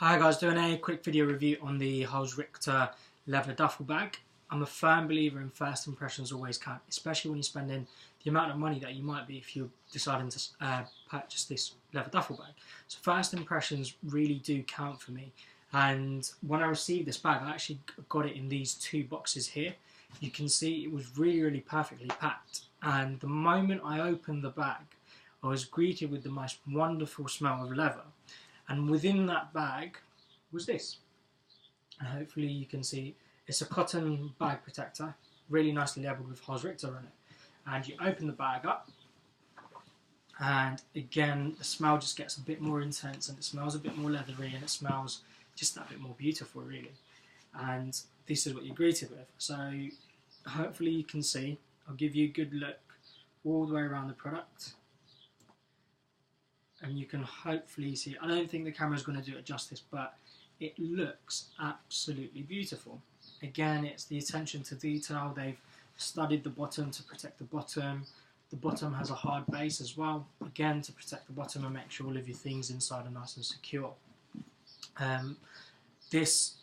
Hi guys, doing a quick video review on the Holzrichter leather duffel bag. I'm a firm believer in first impressions always count, especially when you're spending the amount of money that you might be if you're deciding to purchase this leather duffel bag. So first impressions really do count for me. And when I received this bag, I actually got it in these two boxes here. You can see it was really perfectly packed. And the moment I opened the bag, I was greeted with the most wonderful smell of leather. And within that bag was this. And hopefully you can see it's a cotton bag protector, really nicely labelled with Holzrichter on it. And you open the bag up, and again the smell just gets a bit more intense, and it smells a bit more leathery, and it smells just that bit more beautiful really. And this is what you're greeted with. So hopefully you can see, I'll give you a good look all the way around the product. And you can hopefully see, I don't think the camera is going to do it justice, but it looks absolutely beautiful. Again, it's the attention to detail. They've studied the bottom to protect the bottom. The bottom has a hard base as well, again to protect the bottom and make sure all of your things inside are nice and secure. This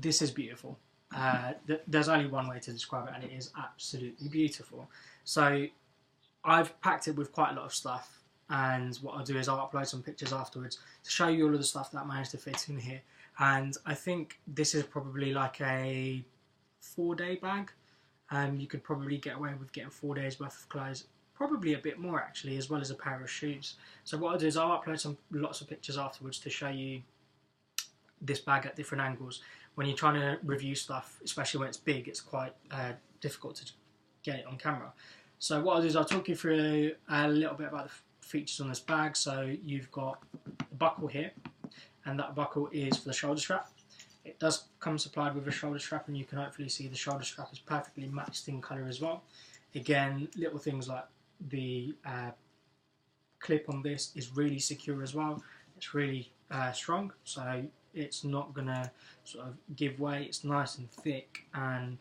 is beautiful. There's only one way to describe it, and it is absolutely beautiful. So I've packed it with quite a lot of stuff. And what I'll do is I'll upload some pictures afterwards to show you all of the stuff that managed to fit in here. And I think this is probably like a 4-day bag. You could probably get away with getting 4 days worth of clothes, probably a bit more actually, as well as a pair of shoes. So what I'll do is I'll upload lots of pictures afterwards to show you this bag at different angles. When you're trying to review stuff, especially when it's big, it's quite difficult to get it on camera. So what I'll do is I'll talk you through a little bit about the features on this bag. So you've got the buckle here, and that buckle is for the shoulder strap. It does come supplied with a shoulder strap, and you can hopefully see the shoulder strap is perfectly matched in colour as well. Again, little things like the clip on this is really secure as well. It's really strong, so it's not gonna sort of give way. It's nice and thick, and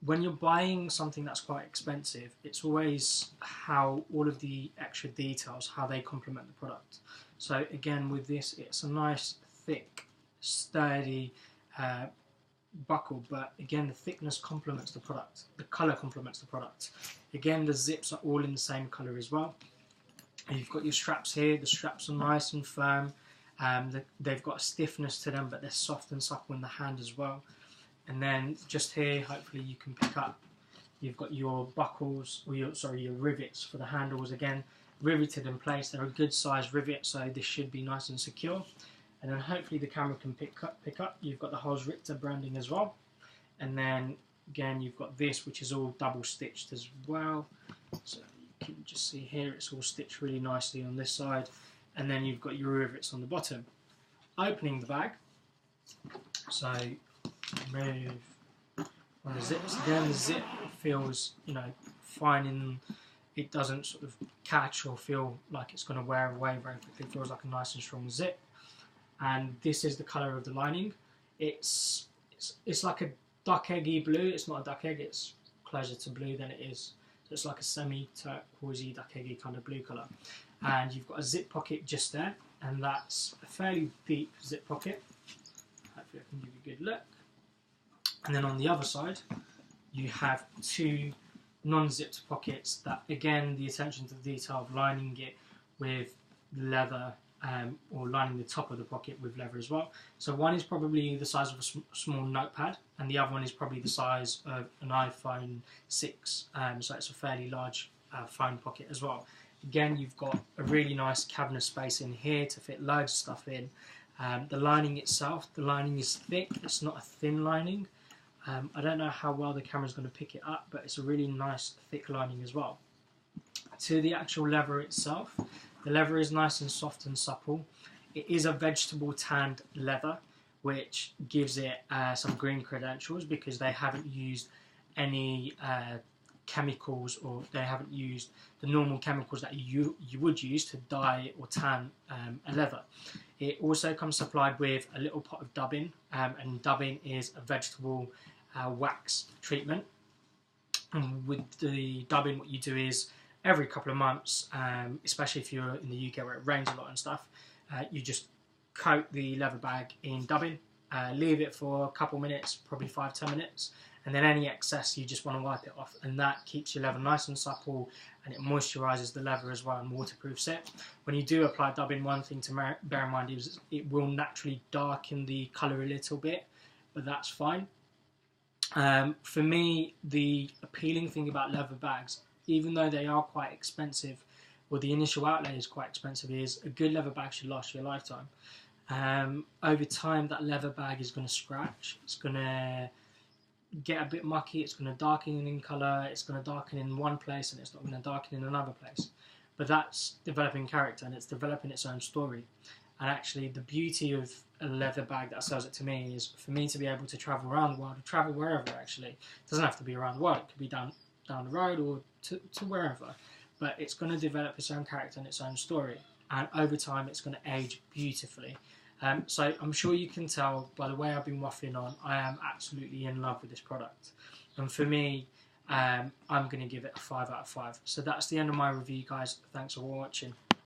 when you're buying something that's quite expensive, it's always how all of the extra details, how they complement the product. So again, with this, it's a nice, thick, sturdy buckle, but again, the thickness complements the product. The colour complements the product. Again, the zips are all in the same colour as well. And you've got your straps here. The straps are nice and firm. They've got a stiffness to them, but they're soft and supple in the hand as well. And then just here, hopefully you can pick up, you've got your buckles, or your rivets for the handles, again, riveted in place. They're a good size rivet, so this should be nice and secure. And then hopefully the camera can pick up. You've got the Holzrichter branding as well. And then again, you've got this, which is all double stitched as well. So you can just see here, it's all stitched really nicely on this side. And then you've got your rivets on the bottom. Opening the bag. So remove one of the zips. Again, the zip feels, fine, and it doesn't sort of catch or feel like it's going to wear away very quickly. It feels like a nice and strong zip. And this is the colour of the lining. It's like a duck eggy blue. It's not a duck egg. It's closer to blue than it is. So it's like a semi-turquoisey, duck eggy kind of blue colour. And you've got a zip pocket just there, and that's a fairly deep zip pocket. Hopefully I can give you a good look. And then on the other side, you have two non-zipped pockets that, again, the attention to detail of lining it with leather, or lining the top of the pocket with leather as well. So one is probably the size of a small notepad, and the other one is probably the size of an iPhone 6. So it's a fairly large phone pocket as well. Again, you've got a really nice cavernous space in here to fit loads of stuff in. The lining itself, the lining is thick. It's not a thin lining. I don't know how well the camera's going to pick it up, but it's a really nice thick lining as well. To the actual leather itself, the leather is nice and soft and supple. It is a vegetable tanned leather, which gives it some green credentials because they haven't used any chemicals, or they haven't used the normal chemicals that you would use to dye or tan a leather. It also comes supplied with a little pot of dubbing, and dubbing is a vegetable wax treatment. And with the dubbing, what you do is every couple of months, especially if you're in the UK where it rains a lot and stuff, you just coat the leather bag in dubbing, leave it for a couple minutes, probably 5-10 minutes, and then any excess you just want to wipe it off, and that keeps your leather nice and supple, and it moisturises the leather as well and waterproofs it. When you do apply dubbing, one thing to bear in mind is it will naturally darken the colour a little bit, but that's fine. For me, the appealing thing about leather bags, even though they are quite expensive, or the initial outlay is quite expensive, is a good leather bag should last you a lifetime. Over time, that leather bag is going to scratch, it's going to get a bit mucky, it's going to darken in colour, it's going to darken in one place and it's not going to darken in another place. But that's developing character and it's developing its own story. And actually the beauty of a leather bag that sells it to me is for me to be able to travel around the world, or travel wherever actually. It doesn't have to be around the world, it could be down the road or to wherever. But it's going to develop its own character and its own story. And over time it's going to age beautifully. So I'm sure you can tell by the way I've been waffling on, I am absolutely in love with this product. And for me, I'm going to give it a 5 out of 5. So that's the end of my review, guys. Thanks for watching.